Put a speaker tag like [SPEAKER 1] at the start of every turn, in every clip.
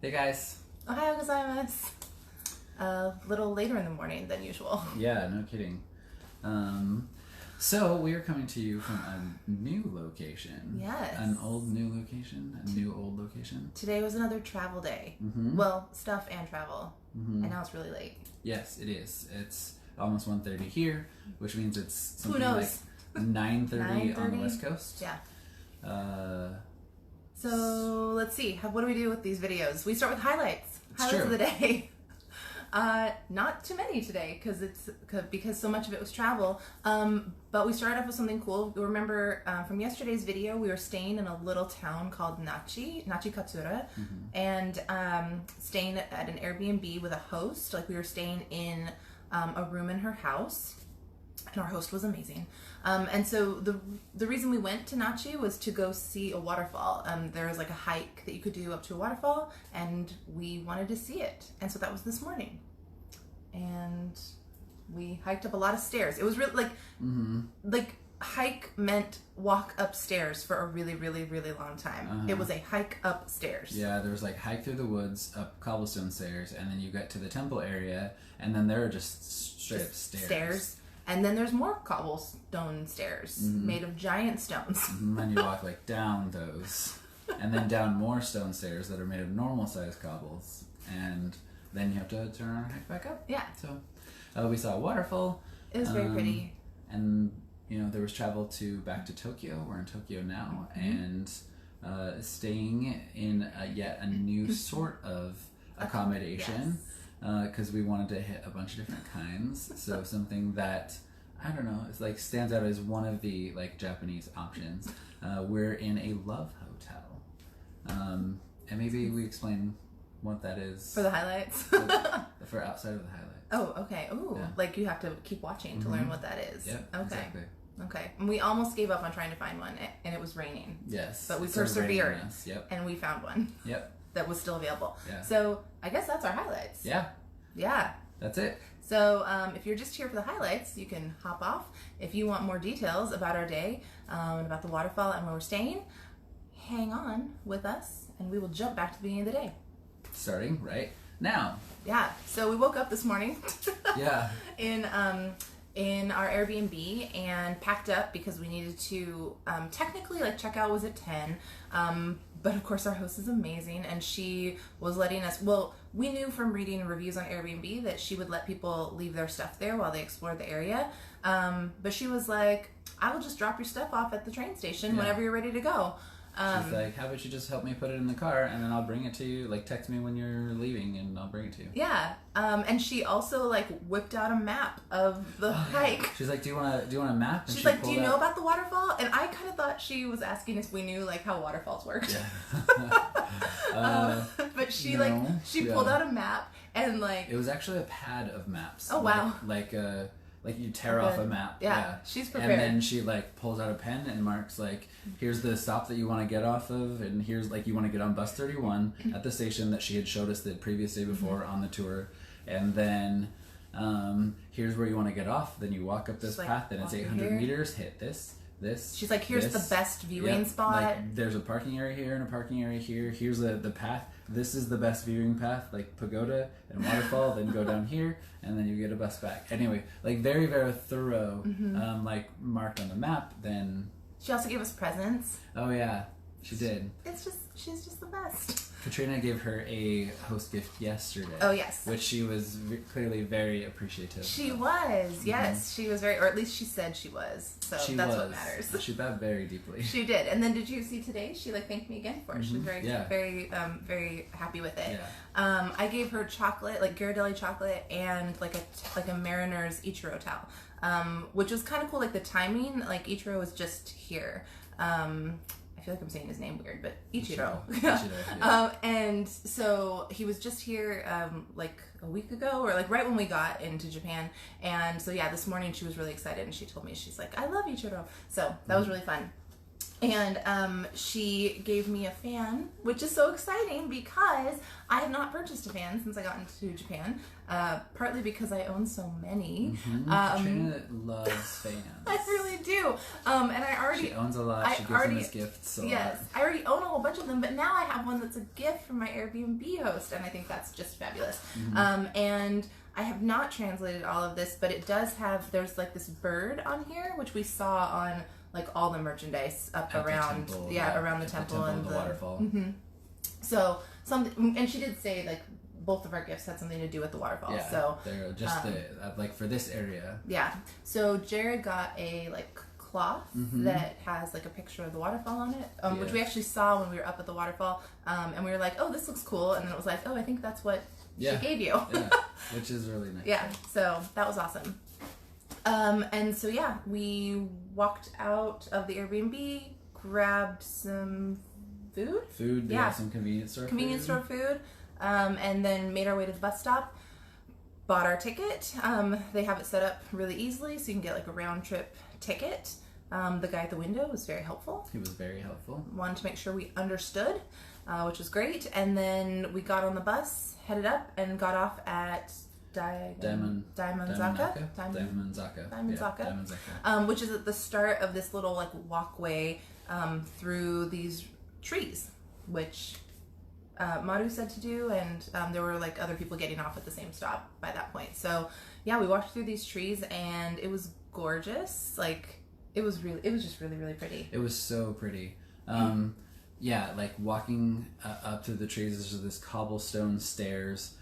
[SPEAKER 1] Hey guys.
[SPEAKER 2] Ohayou gozaimasu. A little later in the morning than usual.
[SPEAKER 1] Yeah, no kidding. So we are coming to you from a new location.
[SPEAKER 2] Yes.
[SPEAKER 1] An old new location. A new old location.
[SPEAKER 2] Today was another travel day.
[SPEAKER 1] Mm-hmm.
[SPEAKER 2] Well, stuff and travel.
[SPEAKER 1] Mm-hmm.
[SPEAKER 2] And now it's really late.
[SPEAKER 1] Yes, it is. It's almost 1:30 here, which means it's something
[SPEAKER 2] Who knows?
[SPEAKER 1] like 9:30 on the
[SPEAKER 2] 9:30?
[SPEAKER 1] West Coast.
[SPEAKER 2] Yeah. So let's see. What do we do with these videos? We start with highlights.
[SPEAKER 1] It's
[SPEAKER 2] Highlights
[SPEAKER 1] true.
[SPEAKER 2] of the day. Not too many today because so much of it was travel. But we started off with something cool. You'll remember from yesterday's video, we were staying in a little town called Nachi Katsura, and staying at an Airbnb with a host. Like we were staying in a room in her house. And our host was amazing. And so the reason we went to Nachi was to go see a waterfall. There was like a hike that you could do up to a waterfall, and we wanted to see it. And so that was this morning. And we hiked up a lot of stairs. It was really like hike meant walk upstairs for a really, really, really long time. It was a hike upstairs.
[SPEAKER 1] Yeah, there was like hike through the woods, up cobblestone stairs, and then you get to the temple area, and then there are just straight up stairs.
[SPEAKER 2] And then there's more cobblestone stairs made of giant stones.
[SPEAKER 1] And you walk like down those, and then down more stone stairs that are made of normal sized cobbles, and then you have to turn around and hike back up.
[SPEAKER 2] Yeah.
[SPEAKER 1] So we saw a waterfall.
[SPEAKER 2] It was very pretty.
[SPEAKER 1] And there was travel back to Tokyo. We're in Tokyo now, and staying in yet a new sort of accommodation.
[SPEAKER 2] Yes.
[SPEAKER 1] Because we wanted to hit a bunch of different kinds. So something that, I don't know, it's like stands out as one of the like Japanese options. We're in a love hotel. And maybe we explain what that is.
[SPEAKER 2] For the highlights?
[SPEAKER 1] For outside of the highlights.
[SPEAKER 2] Oh, okay. Ooh,
[SPEAKER 1] Yeah.
[SPEAKER 2] Like you have to keep watching to learn what that is.
[SPEAKER 1] Yep,
[SPEAKER 2] okay.
[SPEAKER 1] exactly.
[SPEAKER 2] Okay. And we almost gave up on trying to find one, and it was raining.
[SPEAKER 1] Yes.
[SPEAKER 2] But we
[SPEAKER 1] it started raining
[SPEAKER 2] persevered.
[SPEAKER 1] on us. Yep.
[SPEAKER 2] And we found one.
[SPEAKER 1] Yep.
[SPEAKER 2] That was still available.
[SPEAKER 1] Yeah.
[SPEAKER 2] So I guess that's our highlights.
[SPEAKER 1] Yeah.
[SPEAKER 2] Yeah.
[SPEAKER 1] That's it.
[SPEAKER 2] So if you're just here for the highlights, you can hop off. If you want more details about our day and about the waterfall and where we're staying, hang on with us, and we will jump back to the beginning of the day.
[SPEAKER 1] Starting right now.
[SPEAKER 2] Yeah. So we woke up this morning.
[SPEAKER 1] Yeah.
[SPEAKER 2] in our Airbnb and packed up because we needed to technically checkout was at 10, but of course our host is amazing, and she was letting us, well, we knew from reading reviews on Airbnb that she would let people leave their stuff there while they explored the area, but she was like, I will just drop your stuff off at the train station whenever you're ready to go.
[SPEAKER 1] She's like, how about you just help me put it in the car, and then I'll bring it to you, text me when you're leaving and I'll bring it to you.
[SPEAKER 2] Yeah. And she also whipped out a map of the hike.
[SPEAKER 1] She's like, do you want a map? And
[SPEAKER 2] She's like, do you know about the waterfall? And I kind of thought she was asking if we knew how waterfalls worked.
[SPEAKER 1] Yeah.
[SPEAKER 2] But she
[SPEAKER 1] no.
[SPEAKER 2] she pulled out a map and
[SPEAKER 1] it was actually a pad of maps.
[SPEAKER 2] Oh wow.
[SPEAKER 1] Like you tear off a map.
[SPEAKER 2] Yeah. She's prepared.
[SPEAKER 1] And then she pulls out a pen and marks here's the stop that you want to get off of, and here's you want to get on bus 31 at the station that she had showed us the previous day before on the tour, and then here's where you want to get off. Then you walk up this path, and it's 800 meters. Hit this. She's like, here's the best viewing spot. There's a parking area here and a parking area here. Here's the path. This is the best viewing path, pagoda and waterfall. Then go down here, and then you get a bus back. Anyway, very, very thorough, marked on the map. Then
[SPEAKER 2] she also gave us presents.
[SPEAKER 1] Oh yeah, she did.
[SPEAKER 2] She's just the best.
[SPEAKER 1] Katrina gave her a host gift yesterday.
[SPEAKER 2] Oh yes,
[SPEAKER 1] which she was clearly very appreciative.
[SPEAKER 2] She was, yes, she was very, or at least she said she was. So that's what matters.
[SPEAKER 1] She bowed very deeply.
[SPEAKER 2] She did, and then did you see today? She thanked me again for it. She was very, very happy with it.
[SPEAKER 1] Yeah.
[SPEAKER 2] I gave her chocolate, Ghirardelli chocolate, and a Mariner's Ichiro towel, which was kind of cool. The timing, Ichiro was just here. I feel like I'm saying his name weird, but Ichiro.
[SPEAKER 1] Ichiro, yeah.
[SPEAKER 2] And so he was just here a week ago, or right when we got into Japan. And so this morning she was really excited, and she told me, she's like, I love Ichiro. So that was really fun. And she gave me a fan, which is so exciting because I have not purchased a fan since I got into Japan. Partly because I own so many.
[SPEAKER 1] Katrina loves fans.
[SPEAKER 2] I really do. And I already...
[SPEAKER 1] She owns a lot. She gives them as gifts a lot.
[SPEAKER 2] I already own a whole bunch of them, but now I have one that's a gift from my Airbnb host, and I think that's just fabulous. And I have not translated all of this, but it does have... There's like this bird on here, which we saw on... like all the merchandise up around
[SPEAKER 1] the temple,
[SPEAKER 2] around the temple and
[SPEAKER 1] the waterfall.
[SPEAKER 2] So something, and she did say like both of our gifts had something to do with the waterfall.
[SPEAKER 1] Yeah,
[SPEAKER 2] so
[SPEAKER 1] they're just like for this area.
[SPEAKER 2] Yeah. So Jared got a like cloth that has like a picture of the waterfall on it, which we actually saw when we were up at the waterfall, and we were like, oh, this looks cool, and then it was like, oh, I think that's what she gave you.
[SPEAKER 1] Which is really nice.
[SPEAKER 2] Yeah. So that was awesome. And so yeah, we walked out of the Airbnb, grabbed some food.
[SPEAKER 1] Some convenience store
[SPEAKER 2] food, and then made our way to the bus stop, bought our ticket. They have it set up really easily, so you can get like a round trip ticket. The guy at the window was very helpful.
[SPEAKER 1] He was very helpful.
[SPEAKER 2] Wanted to make sure we understood, which was great. And then we got on the bus, headed up, and got off at Daimon-zaka, which is at the start of this little like walkway through these trees, which Maru said to do, and there were like other people getting off at the same stop by that point. So yeah, we walked through these trees, and it was gorgeous. Like it was just really, really pretty.
[SPEAKER 1] It was so pretty. Yeah, like walking up through the trees, there's this cobblestone stairs.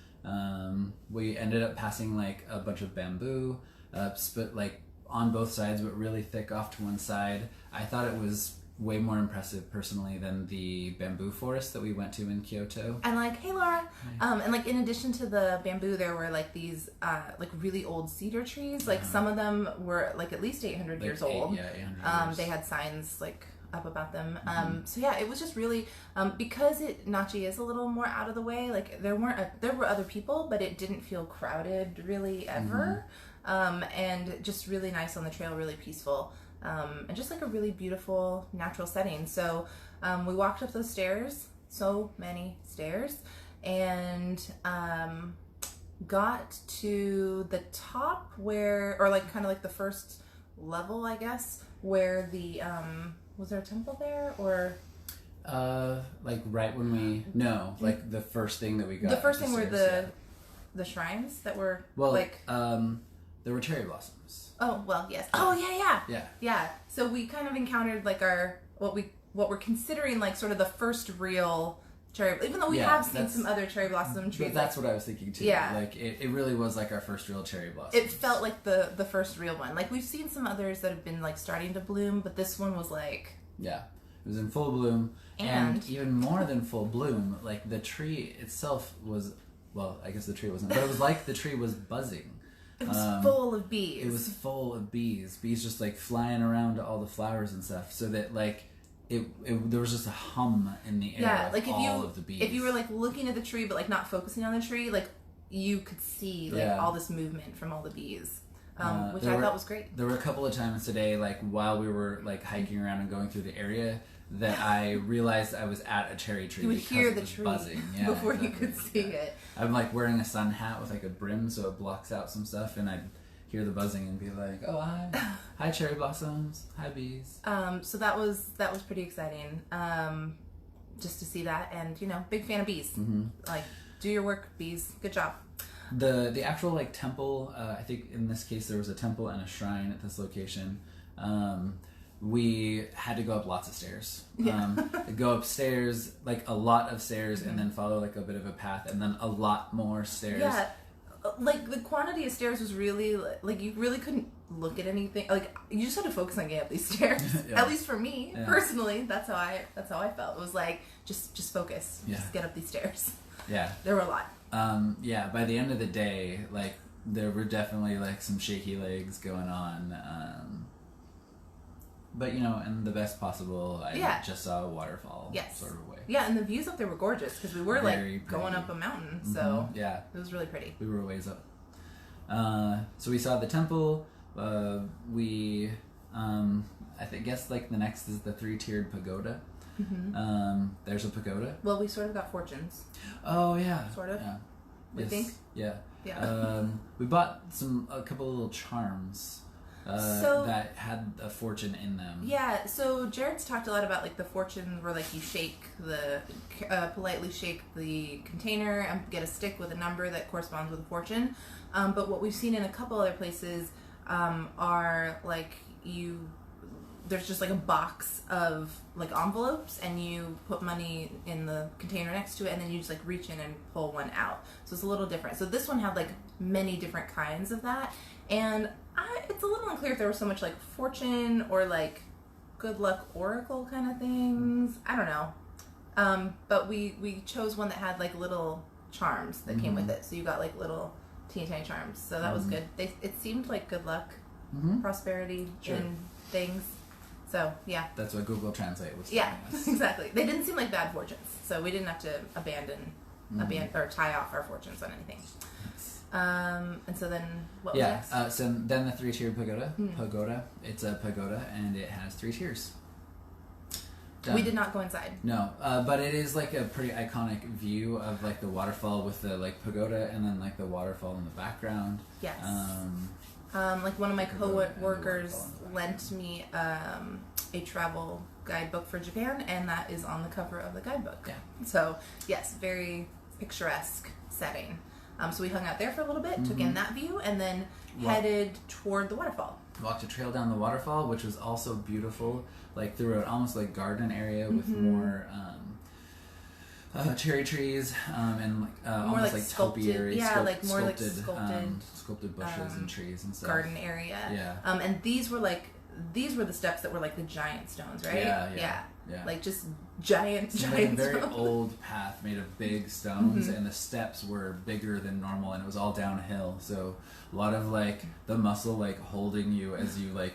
[SPEAKER 1] We ended up passing like a bunch of bamboo, but like on both sides, but really thick off to one side. I thought it was way more impressive personally than the bamboo forest that we went to in Kyoto.
[SPEAKER 2] And like, hey Laura, and like in addition to the bamboo, there were like these like really old cedar trees. Like some of them were like at least 800 years old.
[SPEAKER 1] 800 years.
[SPEAKER 2] They had signs like up about them. So yeah, it was just really because Nachi is a little more out of the way. Like there were other people, but it didn't feel crowded really ever. And just really nice on the trail, really peaceful, and just like a really beautiful natural setting. So we walked up those stairs, so many stairs, and got to the top where, or like kind of like the first level, I guess, where the was there a temple there, or
[SPEAKER 1] like right when we like the first thing that we got.
[SPEAKER 2] The first thing were the shrines that were
[SPEAKER 1] there were cherry blossoms.
[SPEAKER 2] Oh well, yes. Oh yeah. So we kind of encountered like what we're considering like sort of the first real cherry, even though we have seen some other cherry blossom trees.
[SPEAKER 1] But that's what I was thinking too.
[SPEAKER 2] Yeah.
[SPEAKER 1] Like it really was like our first real cherry blossom.
[SPEAKER 2] It felt like the first real one. Like we've seen some others that have been like starting to bloom, but this one was like
[SPEAKER 1] it was in full bloom, and even more than full bloom. Like the tree itself was, well, I guess the tree wasn't, but it was like the tree was buzzing.
[SPEAKER 2] It was full of bees.
[SPEAKER 1] It was full of bees. Bees just like flying around to all the flowers and stuff, so that like there was just a hum in the air of all of the bees.
[SPEAKER 2] If you were like looking at the tree but like not focusing on the tree, like you could see like all this movement from all the bees, which I thought was great.
[SPEAKER 1] There were a couple of times today, like while we were like hiking around and going through the area, that I realized I was at a cherry tree.
[SPEAKER 2] You would
[SPEAKER 1] because
[SPEAKER 2] hear the
[SPEAKER 1] it was
[SPEAKER 2] tree
[SPEAKER 1] buzzing.
[SPEAKER 2] before you could see it.
[SPEAKER 1] I'm like wearing a sun hat with like a brim so it blocks out some stuff, and I'd hear the buzzing and be like, oh hi cherry blossoms, hi bees.
[SPEAKER 2] So that was pretty exciting, just to see that, and big fan of bees. Like, do your work, bees, good job.
[SPEAKER 1] The actual like temple, I think in this case there was a temple and a shrine at this location. We had to go up lots of stairs. Go upstairs, like a lot of stairs, and then follow like a bit of a path, and then a lot more stairs.
[SPEAKER 2] Yeah. Like the quantity of stairs was really like you really couldn't look at anything. Like you just had to focus on getting up these stairs. At least for me personally, that's how I felt. It was like just focus, just get up these stairs. Yeah, there were a lot.
[SPEAKER 1] By the end of the day, like there were definitely like some shaky legs going on. But in the best possible, I just saw a waterfall sort of way.
[SPEAKER 2] Yeah, and the views up there were gorgeous because we were like going up a mountain, so it was really pretty.
[SPEAKER 1] We were a ways up. So we saw the temple. I guess like the next is the 3-tiered pagoda. There's a pagoda.
[SPEAKER 2] Well, we sort of got fortunes.
[SPEAKER 1] Oh yeah.
[SPEAKER 2] Sort of.
[SPEAKER 1] Yeah.
[SPEAKER 2] We think.
[SPEAKER 1] Yeah.
[SPEAKER 2] Yeah.
[SPEAKER 1] We bought a couple of little charms that had a fortune in them.
[SPEAKER 2] Yeah. So Jared's talked a lot about like the fortune where like you politely shake the container and get a stick with a number that corresponds with a fortune. But what we've seen in a couple other places are like there's just like a box of like envelopes and you put money in the container next to it and then you just like reach in and pull one out. So it's a little different. So this one had like many different kinds of that, and it's a little unclear if there was so much like fortune or like good luck oracle kind of things. I don't know. But we chose one that had like little charms that came with it. So you got like little teeny tiny charms. So that was good. It seemed like good luck, prosperity, and things. So, yeah.
[SPEAKER 1] That's what Google Translate was
[SPEAKER 2] telling
[SPEAKER 1] us.
[SPEAKER 2] Exactly. They didn't seem like bad fortunes, so we didn't have to abandon or tie off our fortunes on anything. And so then, what was next?
[SPEAKER 1] So then the 3-tiered pagoda. Pagoda. It's a pagoda, and it has 3 tiers. Done.
[SPEAKER 2] We did not go inside.
[SPEAKER 1] No, but it is like a pretty iconic view of like the waterfall with the like pagoda, and then like the waterfall in the background.
[SPEAKER 2] Yes. Like one of my co-workers lent me a travel guidebook for Japan, and that is on the cover of the guidebook.
[SPEAKER 1] Yeah.
[SPEAKER 2] So, yes, very picturesque setting. So we hung out there for a little bit, took in that view, and then headed toward the waterfall.
[SPEAKER 1] Walked a trail down the waterfall, which was also beautiful, like through an almost like garden area with more cherry trees and like almost like topiary, sculpted bushes and trees and stuff.
[SPEAKER 2] Garden area.
[SPEAKER 1] Yeah.
[SPEAKER 2] And these were the steps that were like the giant stones, right?
[SPEAKER 1] Yeah.
[SPEAKER 2] Like just giant
[SPEAKER 1] like a very
[SPEAKER 2] stones.
[SPEAKER 1] old path made of big stones, and the steps were bigger than normal, and it was all downhill. So a lot of like the muscle like holding you as you like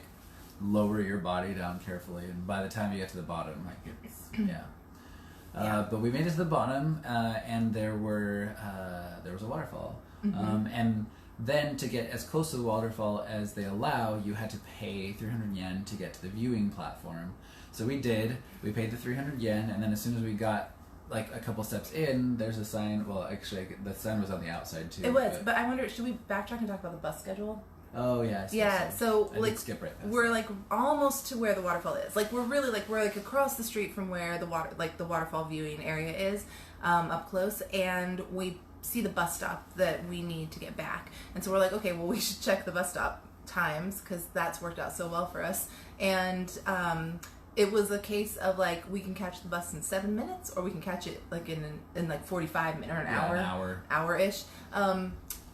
[SPEAKER 1] lower your body down carefully, and by the time you get to the bottom, like it's but we made it to the bottom, and there was a waterfall, and then to get as close to the waterfall as they allow, you had to pay 300 yen to get to the viewing platform. So we did. We paid the 300 yen, and then as soon as we got like a couple steps in, there's a sign. Well, actually, the sign was on the outside too.
[SPEAKER 2] It was, but I wonder, should we backtrack and talk about the bus schedule?
[SPEAKER 1] Oh yeah.
[SPEAKER 2] So
[SPEAKER 1] I
[SPEAKER 2] like
[SPEAKER 1] skip right past
[SPEAKER 2] we're like almost to where the waterfall is. Like we're like across the street from where the waterfall viewing area is, up close, and we see the bus stop that we need to get back. And so we're like, okay, well we should check the bus stop times because that's worked out so well for us. And it was a case of like we can catch the bus in 7 minutes, or we can catch it like in like 45 minutes or an hour-ish.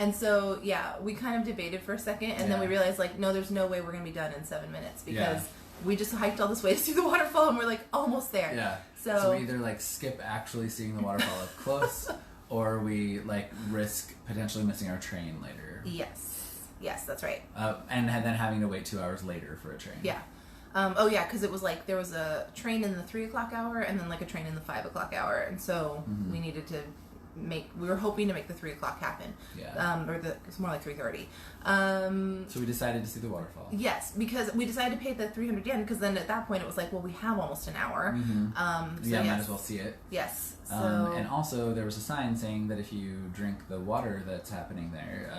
[SPEAKER 2] And so we kind of debated for a second, and then we realized like no, there's no way we're gonna be done in 7 minutes because we just hiked all this way to see the waterfall, and we're like almost there.
[SPEAKER 1] Yeah. So we either like skip actually seeing the waterfall up close, or we like risk potentially missing our train later.
[SPEAKER 2] Yes, that's right.
[SPEAKER 1] And then having to wait 2 hours later for a train.
[SPEAKER 2] Yeah. Because it was like there was a train in the 3 o'clock hour and then like a train in the 5 o'clock hour, and so we needed to we were hoping to make the 3 o'clock happen. Yeah. It's more like 3:30.
[SPEAKER 1] So we decided to see the waterfall.
[SPEAKER 2] Yes, because we decided to pay the 300 yen, because then at that point it was like, well, we have almost an hour.
[SPEAKER 1] Might as well see it.
[SPEAKER 2] Yes.
[SPEAKER 1] And also there was a sign saying that if you drink the water that's happening there,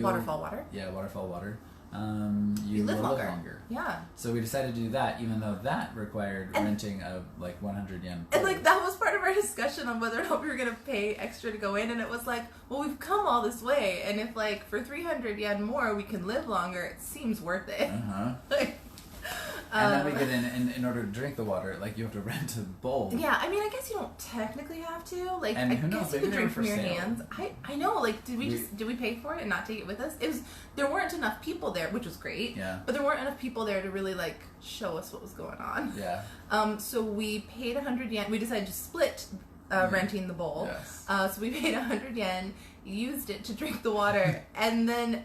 [SPEAKER 2] waterfall water.
[SPEAKER 1] Yeah, waterfall water. You
[SPEAKER 2] live
[SPEAKER 1] will
[SPEAKER 2] longer.
[SPEAKER 1] live longer.
[SPEAKER 2] Yeah.
[SPEAKER 1] So we decided to do that, even though that required renting a like 100 yen.
[SPEAKER 2] And like that was part of our discussion on whether or not we were gonna pay extra to go in, and it was like, well, we've come all this way, and if like for 300 yen more we can live longer, it seems worth it.
[SPEAKER 1] And then we get in order to drink the water, like you have to rent a bowl.
[SPEAKER 2] Yeah, I mean, I guess you don't technically have to. Like,
[SPEAKER 1] and
[SPEAKER 2] I
[SPEAKER 1] who knows,
[SPEAKER 2] guess you could drink from your
[SPEAKER 1] sale.
[SPEAKER 2] hands. I know. Like, did we pay for it and not take it with us? There weren't enough people there, which was great.
[SPEAKER 1] Yeah.
[SPEAKER 2] But there weren't enough people there to really like show us what was going on.
[SPEAKER 1] Yeah.
[SPEAKER 2] So we paid 100 yen. We decided to split renting the bowl.
[SPEAKER 1] Yes.
[SPEAKER 2] So we paid 100 yen, used it to drink the water, and then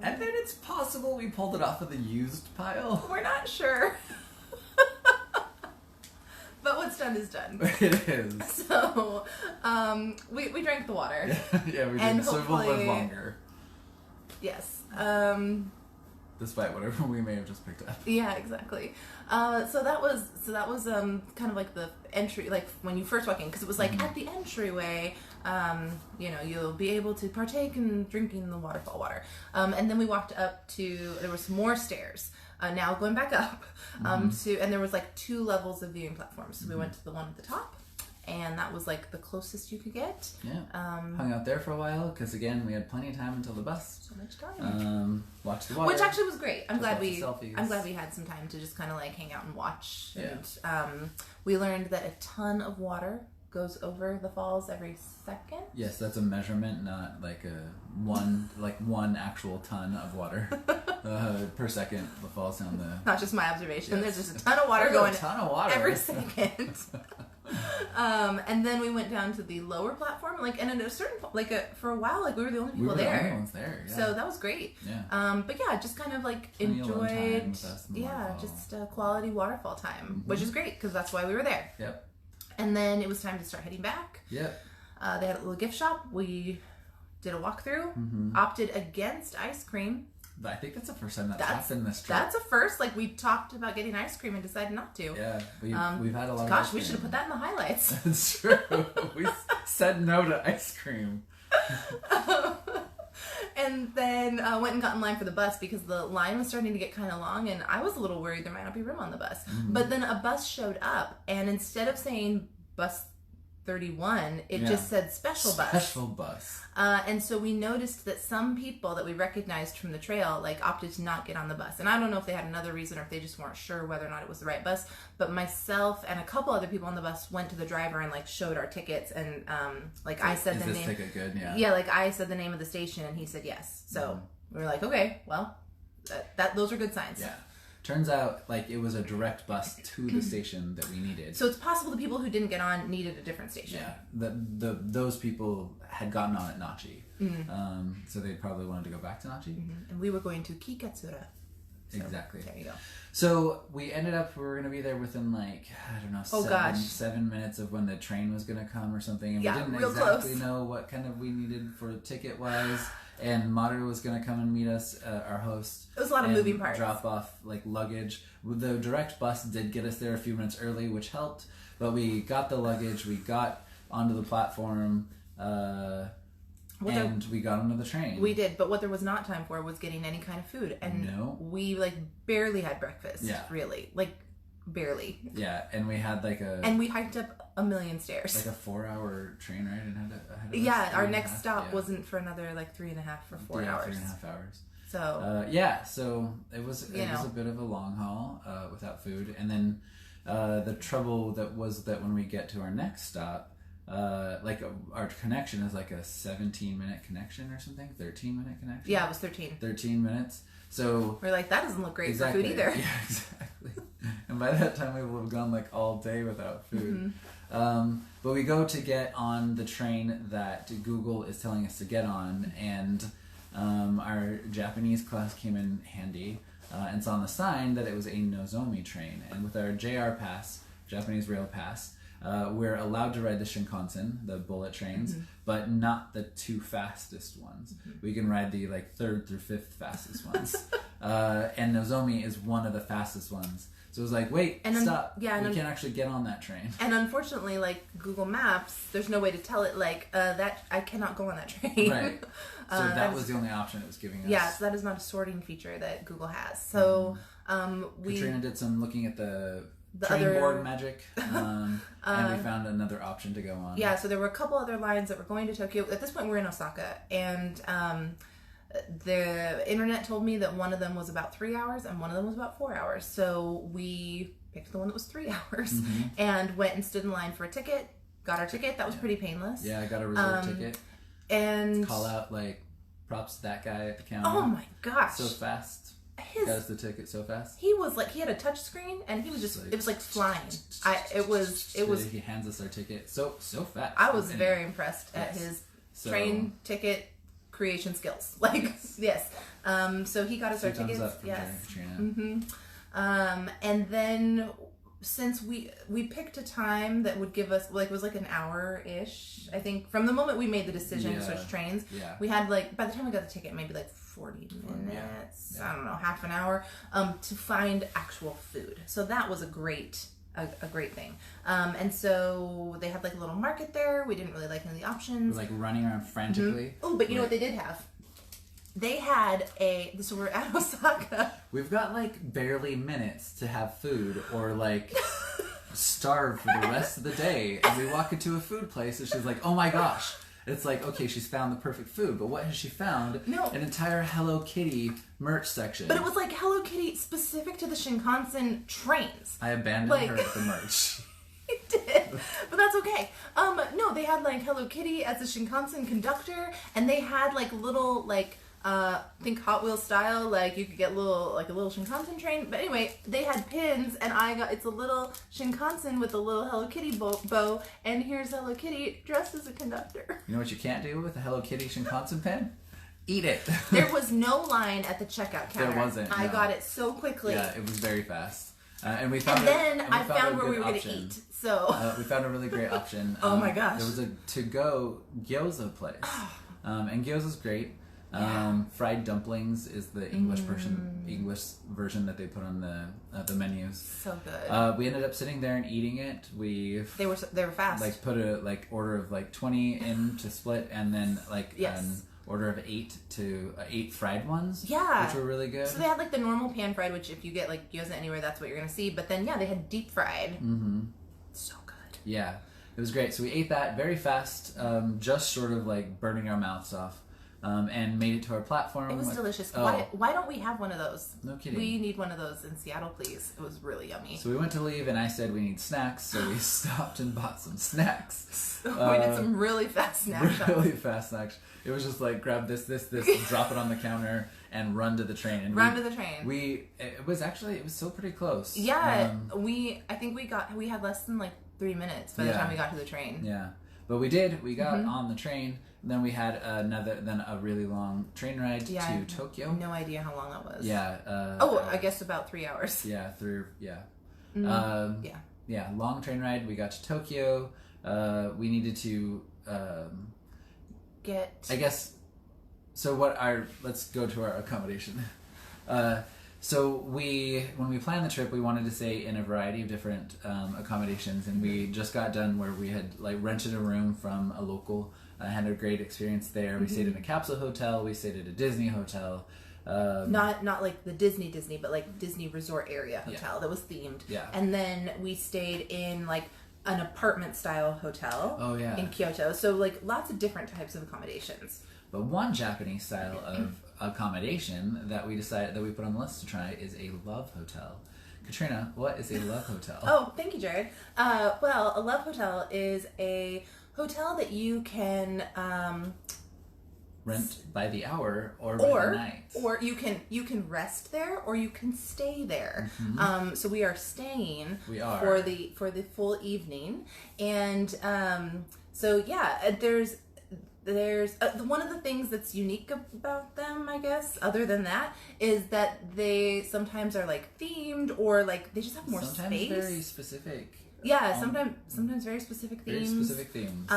[SPEAKER 1] it's possible we pulled it off of the used pile.
[SPEAKER 2] We're not sure. But what's done is done.
[SPEAKER 1] It is.
[SPEAKER 2] So, we drank the water.
[SPEAKER 1] Yeah, we did.
[SPEAKER 2] And
[SPEAKER 1] so we'll live longer.
[SPEAKER 2] Yes.
[SPEAKER 1] despite whatever we may have just picked up.
[SPEAKER 2] Yeah, exactly. So that was kind of like the entry, like when you first walk in, because it was like at the entryway, you'll be able to partake in drinking the waterfall water. And then we walked up to, there was more stairs. Now going back up and there was like 2 levels of viewing platforms. So we went to the one at the top, and that was like the closest you could get.
[SPEAKER 1] Yeah. Hung out there for a while because again we had plenty of time until the bus.
[SPEAKER 2] So much time.
[SPEAKER 1] Watched the water,
[SPEAKER 2] which actually was great. I'm glad we had some time to just kind of like hang out and watch.
[SPEAKER 1] Yeah.
[SPEAKER 2] And we learned that a ton of water goes over the falls every second.
[SPEAKER 1] Yes, that's a measurement, not like one actual ton of water per second that falls down the.
[SPEAKER 2] Not just my observation.
[SPEAKER 1] Yes.
[SPEAKER 2] There's just a ton of water going.
[SPEAKER 1] A ton of water
[SPEAKER 2] every second. And then we went down to the lower platform, like, and at a certain for a while, like we were the only people there.
[SPEAKER 1] The only ones there. Yeah.
[SPEAKER 2] So that was great.
[SPEAKER 1] Yeah.
[SPEAKER 2] But yeah, just kind of like
[SPEAKER 1] Plenty
[SPEAKER 2] enjoyed.
[SPEAKER 1] Yeah,
[SPEAKER 2] just quality waterfall time, which is great because that's why we were there.
[SPEAKER 1] Yep.
[SPEAKER 2] And then it was time to start heading back.
[SPEAKER 1] Yep.
[SPEAKER 2] They had a little gift shop. We did a walkthrough. Opted against ice cream.
[SPEAKER 1] But I think that's the first time that's happened this trip.
[SPEAKER 2] That's a first. Like, we talked about getting ice cream and decided not to.
[SPEAKER 1] Yeah, we've had a lot of
[SPEAKER 2] gosh,
[SPEAKER 1] ice cream.
[SPEAKER 2] We should have put that in the highlights.
[SPEAKER 1] That's true. We said no to ice cream.
[SPEAKER 2] And then went and got in line for the bus because the line was starting to get kind of long, and I was a little worried there might not be room on the bus. But then a bus showed up, and instead of saying bus 31, it just said special bus.
[SPEAKER 1] Special bus.
[SPEAKER 2] And so we noticed that some people that we recognized from the trail like opted to not get on the bus. And I don't know if they had another reason or if they just weren't sure whether or not it was the right bus. But myself and a couple other people on the bus went to the driver and like showed our tickets, and I said the name. Is this
[SPEAKER 1] ticket good? Yeah.
[SPEAKER 2] Yeah, like I said the name of the station and he said yes. So we were like, okay, well, those are good signs.
[SPEAKER 1] Yeah. Turns out, like, it was a direct bus to the station that we needed.
[SPEAKER 2] So it's possible the people who didn't get on needed a different station.
[SPEAKER 1] Yeah, those people had gotten on at Nachi, so they probably wanted to go back to Nachi.
[SPEAKER 2] And we were going to Kikatsura. So,
[SPEAKER 1] exactly.
[SPEAKER 2] There you go.
[SPEAKER 1] So we ended up, we were going to be there within like, I don't know, 7 minutes of when the train was going to come or something. And we didn't exactly know what kind of we needed for ticket-wise. And Maru was going to come and meet us, our host.
[SPEAKER 2] It was a lot of moving parts.
[SPEAKER 1] Drop off like luggage. The direct bus did get us there a few minutes early, which helped. But we got the luggage, we got onto the platform, and we got onto the train.
[SPEAKER 2] We did, but what there was not time for was getting any kind of food. And we like barely had breakfast. Yeah. Really. Like barely.
[SPEAKER 1] Yeah, and we had like
[SPEAKER 2] and we hiked up a million stairs.
[SPEAKER 1] Like a 4-hour train ride and had
[SPEAKER 2] yeah, our next stop wasn't for another like 3.5 or 4 hours.
[SPEAKER 1] 3.5 hours.
[SPEAKER 2] So
[SPEAKER 1] so it was a bit of a long haul without food. And then the trouble was that when we get to our next stop, our connection is like a 17-minute connection or something, 13-minute connection.
[SPEAKER 2] Yeah, it was 13.
[SPEAKER 1] 13 minutes. So
[SPEAKER 2] we're like, that doesn't look great for food either.
[SPEAKER 1] Yeah, exactly. And by that time we will have gone like all day without food. But we go to get on the train that Google is telling us to get on, and our Japanese class came in handy and saw on the sign that it was a Nozomi train. And with our JR pass, Japanese rail pass, we're allowed to ride the Shinkansen, the bullet trains, but not the 2 fastest ones. We can ride the like 3rd through 5th fastest ones. And Nozomi is one of the fastest ones. So it was like, wait, stop. We can't actually get on that train.
[SPEAKER 2] And unfortunately, like Google Maps, there's no way to tell it like that I cannot go on that train.
[SPEAKER 1] Right. So that was the only option it was giving us.
[SPEAKER 2] Yeah, so that is not a sorting feature that Google has. So
[SPEAKER 1] Katrina did some looking at the train board magic, and we found another option to go on.
[SPEAKER 2] Yeah, so there were a couple other lines that were going to Tokyo. At this point, we're in Osaka, and the internet told me that one of them was about 3 hours and one of them was about 4 hours. So we picked the one that was 3 hours and went and stood in line for a ticket. Got our ticket. That was pretty painless.
[SPEAKER 1] Yeah, I got a reserve ticket.
[SPEAKER 2] And
[SPEAKER 1] call out like props to that guy at the counter.
[SPEAKER 2] Oh my gosh!
[SPEAKER 1] So fast. Got us the ticket so fast.
[SPEAKER 2] He was like, he had a touch screen and he was just, it was like flying. It was.
[SPEAKER 1] He hands us our ticket so fast.
[SPEAKER 2] I was very impressed at his train ticket creation skills. Like, yes. So he got us our tickets.
[SPEAKER 1] Thumbs up from
[SPEAKER 2] yes.
[SPEAKER 1] Katrina.
[SPEAKER 2] And then since we picked a time that would give us, like, it was like an hour-ish, I think, from the moment we made the decision to switch trains.
[SPEAKER 1] Yeah.
[SPEAKER 2] We had, like, by the time we got the ticket, maybe like 40 minutes, I don't know, half an hour, to find actual food. So that was a great thing. And so they had like a little market there. We didn't really like any of the options.
[SPEAKER 1] We're like running around frantically.
[SPEAKER 2] Mm-hmm. Oh, but you know what they did have? They had so we're at Osaka.
[SPEAKER 1] We've got like barely minutes to have food or like starve for the rest of the day. And we walk into a food place and she's like, oh my gosh. It's like, okay, she's found the perfect food, but what has she found?
[SPEAKER 2] No.
[SPEAKER 1] An entire Hello Kitty merch section.
[SPEAKER 2] But it was like Hello Kitty specific to the Shinkansen trains.
[SPEAKER 1] I abandoned her at the merch.
[SPEAKER 2] You did, but that's okay. No, they had like Hello Kitty as a Shinkansen conductor, and they had like little like think Hot Wheels style, like you could get a little Shinkansen train. But anyway, they had pins, and it's a little Shinkansen with a little Hello Kitty bow, and here's Hello Kitty dressed as a conductor.
[SPEAKER 1] You know what you can't do with a Hello Kitty Shinkansen pen? Eat it.
[SPEAKER 2] There was no line at the checkout counter.
[SPEAKER 1] There wasn't.
[SPEAKER 2] I got it so quickly.
[SPEAKER 1] Yeah, it was very fast. And we
[SPEAKER 2] found.
[SPEAKER 1] And
[SPEAKER 2] I found where we were going to eat. So
[SPEAKER 1] we found a really great option.
[SPEAKER 2] Oh my gosh!
[SPEAKER 1] There was a to-go gyoza place, and gyoza's great. Fried dumplings is the English version that they put on the menus.
[SPEAKER 2] So good.
[SPEAKER 1] We ended up sitting there and eating it. They were
[SPEAKER 2] fast.
[SPEAKER 1] Like put a order of like 20 in to split, and then an order of 8 fried ones.
[SPEAKER 2] Yeah,
[SPEAKER 1] which were really good.
[SPEAKER 2] So they had like the normal pan fried, which if you get like gyoza anywhere, that's what you're gonna see. But then they had deep fried.
[SPEAKER 1] Mm-hmm.
[SPEAKER 2] So good.
[SPEAKER 1] Yeah, it was great. So we ate that very fast, just sort of like burning our mouths off. And made it to our platform.
[SPEAKER 2] It was delicious.
[SPEAKER 1] Oh.
[SPEAKER 2] Why don't we have one of those?
[SPEAKER 1] No kidding.
[SPEAKER 2] We need one of those in Seattle, please. It was really yummy.
[SPEAKER 1] So we went to leave, and I said we need snacks, so we stopped and bought some snacks.
[SPEAKER 2] We did some really fast snacks.
[SPEAKER 1] Really fast snacks. It was just like grab this, drop it on the counter, and run to the train. And
[SPEAKER 2] to the train.
[SPEAKER 1] It was so pretty close.
[SPEAKER 2] Yeah, I think we had less than like 3 minutes by the time we got to the train.
[SPEAKER 1] Yeah, but we did. We got on the train. Then we had a really long train ride to Tokyo.
[SPEAKER 2] No idea how long that was.
[SPEAKER 1] Yeah.
[SPEAKER 2] I guess about 3 hours.
[SPEAKER 1] Yeah, long train ride. We got to Tokyo. We needed to let's go to our accommodation. So when we planned the trip, we wanted to stay in a variety of different accommodations, and we just got done where we had like rented a room from a local. I had a great experience there. We stayed in a capsule hotel. We stayed at a Disney hotel.
[SPEAKER 2] Not like the Disney, but like Disney resort area hotel that was themed.
[SPEAKER 1] Yeah.
[SPEAKER 2] And then we stayed in like an apartment style hotel.
[SPEAKER 1] Oh yeah.
[SPEAKER 2] In Kyoto. So like lots of different types of accommodations.
[SPEAKER 1] But one Japanese style of accommodation that we put on the list to try is a love hotel. Katrina, what is a love hotel?
[SPEAKER 2] Oh, thank you, Jared. Well, a love hotel is a hotel that you can
[SPEAKER 1] rent by the hour or by the night.
[SPEAKER 2] Or you can rest there or you can stay there. Mm-hmm. So we are staying for the full evening. And so yeah, there's one of the things that's unique about them, I guess, other than that, is that they sometimes are like themed or like they just have more
[SPEAKER 1] sometimes
[SPEAKER 2] space.
[SPEAKER 1] Very specific.
[SPEAKER 2] Yeah, sometimes very specific themes.
[SPEAKER 1] Very specific themes.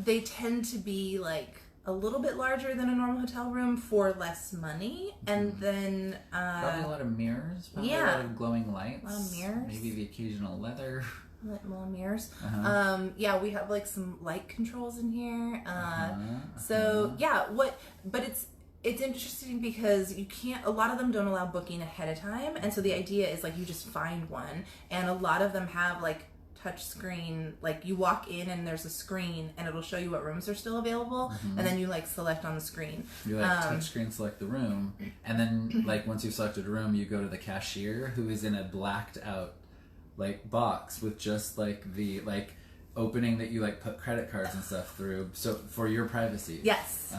[SPEAKER 2] They tend to be like a little bit larger than a normal hotel room for less money, and then
[SPEAKER 1] probably a lot of mirrors. Probably a lot of glowing lights.
[SPEAKER 2] A lot of mirrors.
[SPEAKER 1] Maybe the occasional leather.
[SPEAKER 2] Little mirrors. We have like some light controls in here. So yeah, but it's interesting because a lot of them don't allow booking ahead of time, and so the idea is like you just find one, and a lot of them have like touch screen, like you walk in and there's a screen and it'll show you what rooms are still available, and then you like select on the screen.
[SPEAKER 1] You touch screen select the room, and then like once you've selected a room, you go to the cashier who is in a blacked out like box with just like the like opening that you like put credit cards and stuff through, so for your privacy.
[SPEAKER 2] Yes.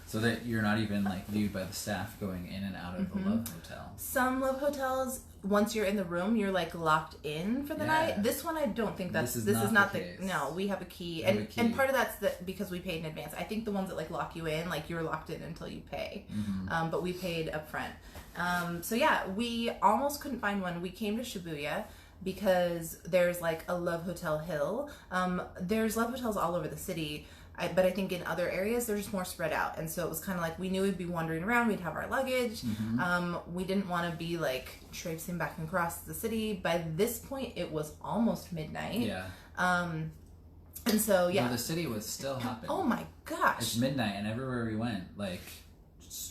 [SPEAKER 1] So that you're not even like viewed by the staff going in and out of the love hotel.
[SPEAKER 2] Some love hotels, once you're in the room, you're like locked in for the night. This one, I don't think this is not the case. No, we have a key, and part of that's because we paid in advance. I think the ones that like lock you in, like you're locked in until you pay, but we paid up front. So yeah, we almost couldn't find one. We came to Shibuya. because there's like a Love Hotel Hill. There's Love Hotels all over the city. But I think in other areas they're just more spread out, and so it was kind of like we knew we'd be wandering around, we'd have our luggage. We didn't want to be like traipsing back and across the city. By this point, it was almost midnight.
[SPEAKER 1] Yeah.
[SPEAKER 2] And so yeah,
[SPEAKER 1] no, the city was still hopping.
[SPEAKER 2] Oh my gosh!
[SPEAKER 1] It's midnight, and everywhere we went, like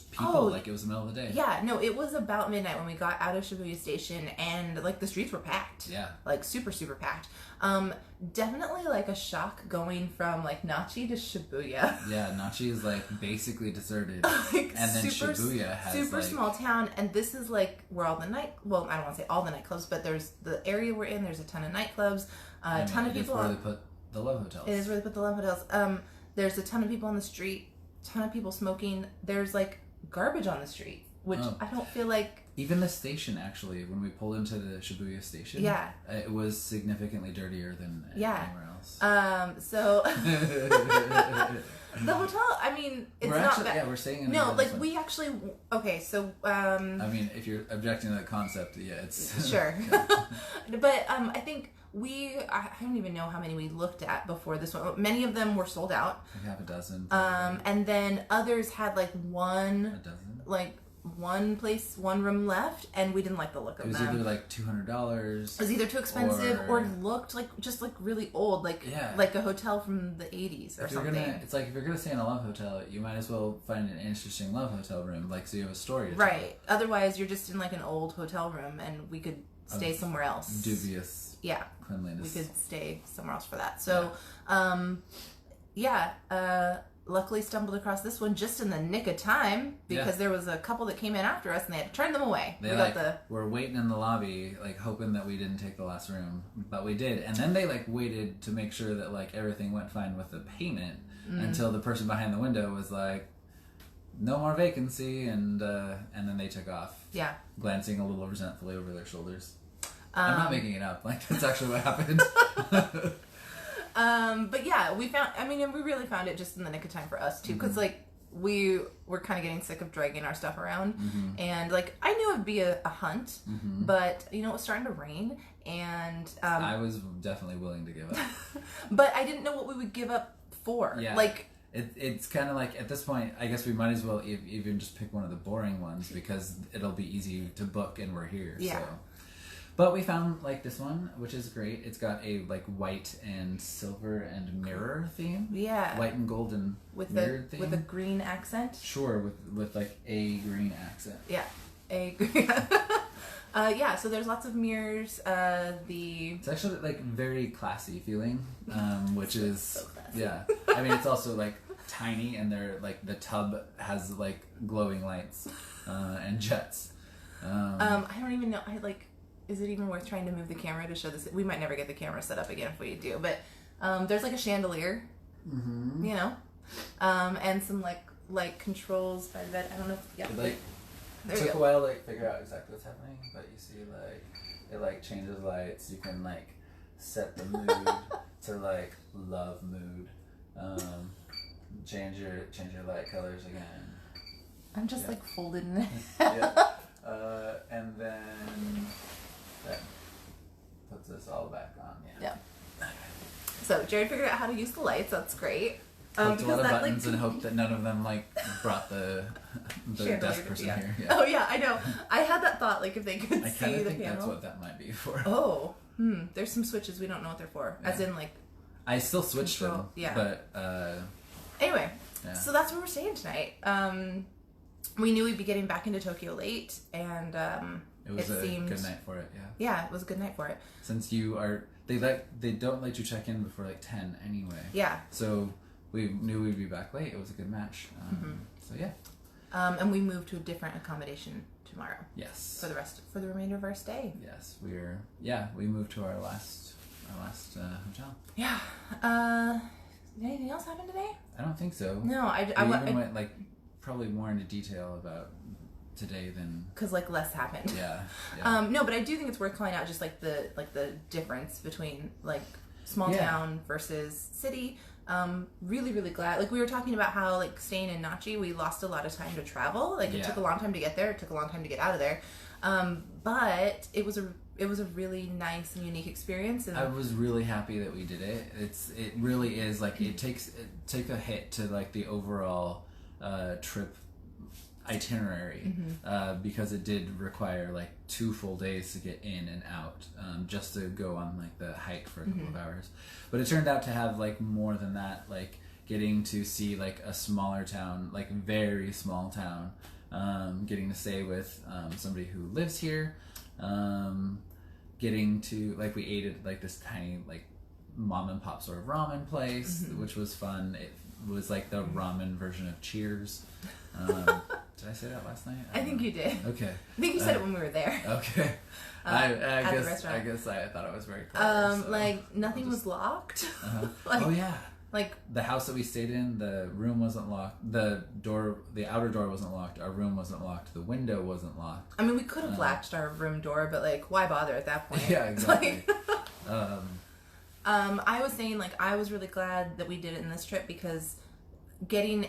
[SPEAKER 1] people, like it was the middle of the day.
[SPEAKER 2] Yeah, no, it was about midnight when we got out of Shibuya Station, and like the streets were packed.
[SPEAKER 1] Yeah, like
[SPEAKER 2] super packed. Definitely like a shock going from like Nachi to Shibuya.
[SPEAKER 1] Yeah, Nachi is like basically deserted, like, and then Shibuya has
[SPEAKER 2] super
[SPEAKER 1] like,
[SPEAKER 2] small town, and this is like where all the I don't want to say all the nightclubs, but there's the area we're in. There's a ton of nightclubs, a ton of people.
[SPEAKER 1] It's where they put the Love Hotels.
[SPEAKER 2] It is where they put the Love Hotels. There's a ton of people on the street, ton of people smoking. There's like garbage on the street, which I don't feel like.
[SPEAKER 1] Even the station, actually, when we pulled into the Shibuya station, it was significantly dirtier than anywhere else.
[SPEAKER 2] So the hotel, I mean, it's not bad.
[SPEAKER 1] Yeah, we're staying in.
[SPEAKER 2] No, like we actually. Okay, so.
[SPEAKER 1] I mean, if you're objecting to the concept, yeah, it's
[SPEAKER 2] sure. But I think I don't even know how many we looked at before this one. Many of them were sold out.
[SPEAKER 1] Like half a dozen.
[SPEAKER 2] And then others had like
[SPEAKER 1] a dozen.
[SPEAKER 2] Like one room left, and we didn't like the look of them.
[SPEAKER 1] It was either like $200.
[SPEAKER 2] It was either too expensive or looked like just like really old, like a hotel from the 80s or something.
[SPEAKER 1] It's like if you're gonna stay in a Love Hotel, you might as well find an interesting Love Hotel room, like so you have a story to tell.
[SPEAKER 2] Right. Otherwise, you're just in like an old hotel room, and we could stay somewhere else.
[SPEAKER 1] Dubious.
[SPEAKER 2] Yeah.
[SPEAKER 1] Cleanliness.
[SPEAKER 2] We could stay somewhere else for that. So, luckily stumbled across this one just in the nick of time because there was a couple that came in after us and they had to turn them away.
[SPEAKER 1] We're waiting in the lobby, like hoping that we didn't take the last room, but we did. And then they like waited to make sure that like everything went fine with the payment until the person behind the window was like, "No more vacancy," and then they took off. Yeah, glancing a little resentfully over their shoulders. I'm not making it up. Like that's actually what happened.
[SPEAKER 2] But yeah, we really found it just in the nick of time for us too, because like we were kind of getting sick of dragging our stuff around, and like I knew it'd be a hunt, but it was starting to rain, and
[SPEAKER 1] I was definitely willing to give up,
[SPEAKER 2] but I didn't know what we would give up for. Yeah, like
[SPEAKER 1] it's kind of like at this point, I guess we might as well even just pick one of the boring ones because it'll be easy to book and we're here. Yeah. So. But we found like this one, which is great. It's got a like white and silver and mirror theme. Yeah. White and golden
[SPEAKER 2] with mirror theme. With a green accent.
[SPEAKER 1] Sure, with like a green accent.
[SPEAKER 2] Yeah. So there's lots of mirrors. It's
[SPEAKER 1] actually like very classy feeling, which is
[SPEAKER 2] so classy.
[SPEAKER 1] Yeah. I mean, it's also like tiny, and they're like the tub has like glowing lights and jets.
[SPEAKER 2] I don't even know. Is it even worth trying to move the camera to show this? We might never get the camera set up again if we do, but there's like a chandelier, and some like controls by the bed. I don't know.
[SPEAKER 1] It took a while to like figure out exactly what's happening, but you see like it like changes lights. You can like set the mood to like love mood. Change your light colors again.
[SPEAKER 2] I'm just like folded in it.
[SPEAKER 1] And then that puts us all back on. Yeah.
[SPEAKER 2] So Jared figured out how to use the lights. That's great.
[SPEAKER 1] Clicked a lot of buttons and hoped that none of them like brought the desk person here. Yeah.
[SPEAKER 2] Oh yeah, I know. I had that thought, like if they could see the panel. I kind of think
[SPEAKER 1] that's what that might be for.
[SPEAKER 2] Oh, there's some switches we don't know what they're for. Yeah. As in like.
[SPEAKER 1] I still switched them. Yeah. But
[SPEAKER 2] anyway, so that's where we're staying tonight. We knew we'd be getting back into Tokyo late, and
[SPEAKER 1] it seemed good night for it. Yeah.
[SPEAKER 2] Yeah, it was a good night for it.
[SPEAKER 1] Since they don't let you check in before like 10 anyway.
[SPEAKER 2] Yeah.
[SPEAKER 1] So we knew we'd be back late. It was a good match. So yeah.
[SPEAKER 2] And we moved to a different accommodation tomorrow.
[SPEAKER 1] Yes.
[SPEAKER 2] For the remainder of our stay.
[SPEAKER 1] Yes, we moved to our last hotel.
[SPEAKER 2] Yeah. Did anything else happen today?
[SPEAKER 1] I don't think so.
[SPEAKER 2] No, I
[SPEAKER 1] went like probably more into detail about today than
[SPEAKER 2] because like less happened.
[SPEAKER 1] Yeah.
[SPEAKER 2] No, but I do think it's worth calling out just like the difference between like small town versus city. Really, really glad. Like we were talking about how like staying in Nachi, we lost a lot of time to travel. Like it took a long time to get there. It took a long time to get out of there. But it was it was a really nice and unique experience. And
[SPEAKER 1] I was really happy that we did it. It really is like it takes a hit to like the overall trip itinerary because it did require like 2 full days to get in and out just to go on like the hike for a couple of hours. But it turned out to have like more than that, like getting to see like a smaller town, like very small town, getting to stay with somebody who lives here, getting to like we ate at like this tiny like mom and pop sort of ramen place, which was fun. It was like the ramen version of Cheers. Did I say that last night?
[SPEAKER 2] I think you did.
[SPEAKER 1] Okay.
[SPEAKER 2] I think you said it when we were there.
[SPEAKER 1] Okay.
[SPEAKER 2] At the restaurant.
[SPEAKER 1] I guess I thought it was very clever. So
[SPEAKER 2] like nothing was locked.
[SPEAKER 1] Like, oh yeah.
[SPEAKER 2] Like
[SPEAKER 1] the house that we stayed in, the room wasn't locked. The outer door wasn't locked. Our room wasn't locked. The window wasn't locked.
[SPEAKER 2] I mean, we could have latched our room door, but like, why bother at that point?
[SPEAKER 1] Yeah, exactly.
[SPEAKER 2] I was saying like I was really glad that we did it in this trip because getting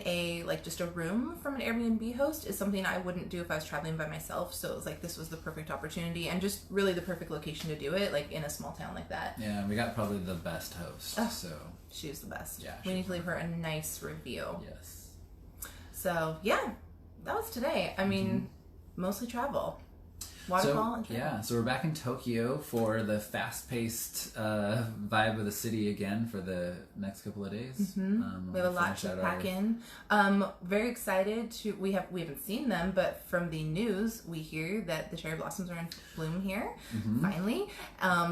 [SPEAKER 2] just a room from an Airbnb host is something I wouldn't do if I was traveling by myself. So it was like this was the perfect opportunity and just really the perfect location to do it, like in a small town like that.
[SPEAKER 1] Yeah, we got probably the best host. So
[SPEAKER 2] she was the best.
[SPEAKER 1] Yeah,
[SPEAKER 2] we need to leave her a nice review.
[SPEAKER 1] Yes.
[SPEAKER 2] So yeah, that was today. I mean, mostly travel. Waterfall and travel.
[SPEAKER 1] Yeah, so we're back in Tokyo for the fast-paced vibe of the city again for the next couple of days.
[SPEAKER 2] We have a lot to pack in. Very excited to. We haven't seen them, but from the news we hear that the cherry blossoms are in bloom here finally.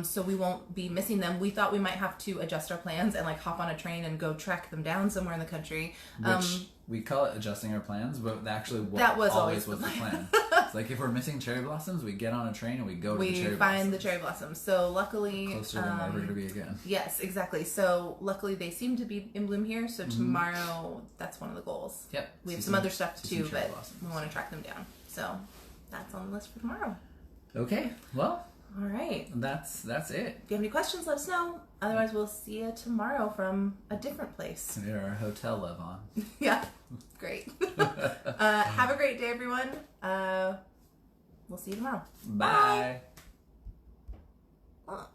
[SPEAKER 2] So we won't be missing them. We thought we might have to adjust our plans and like hop on a train and go track them down somewhere in the country.
[SPEAKER 1] Which we call it adjusting our plans, but actually
[SPEAKER 2] that was
[SPEAKER 1] always was the plan. It's like if we're missing cherry blossoms, we get on a train and we go to the cherry blossoms. We find
[SPEAKER 2] the cherry blossoms. So luckily...
[SPEAKER 1] Closer than we're ever going to be again.
[SPEAKER 2] Yes, exactly. So luckily they seem to be in bloom here. So tomorrow, that's one of the goals.
[SPEAKER 1] Yep.
[SPEAKER 2] We have some other stuff too, but we want to track them down. So that's on the list for tomorrow.
[SPEAKER 1] Okay. Well...
[SPEAKER 2] All right.
[SPEAKER 1] That's it.
[SPEAKER 2] If you have any questions, let us know. Otherwise, we'll see you tomorrow from a different place.
[SPEAKER 1] We got our hotel love on.
[SPEAKER 2] Yeah. Great. Have a great day, everyone. We'll see you tomorrow.
[SPEAKER 1] Bye.
[SPEAKER 2] Bye.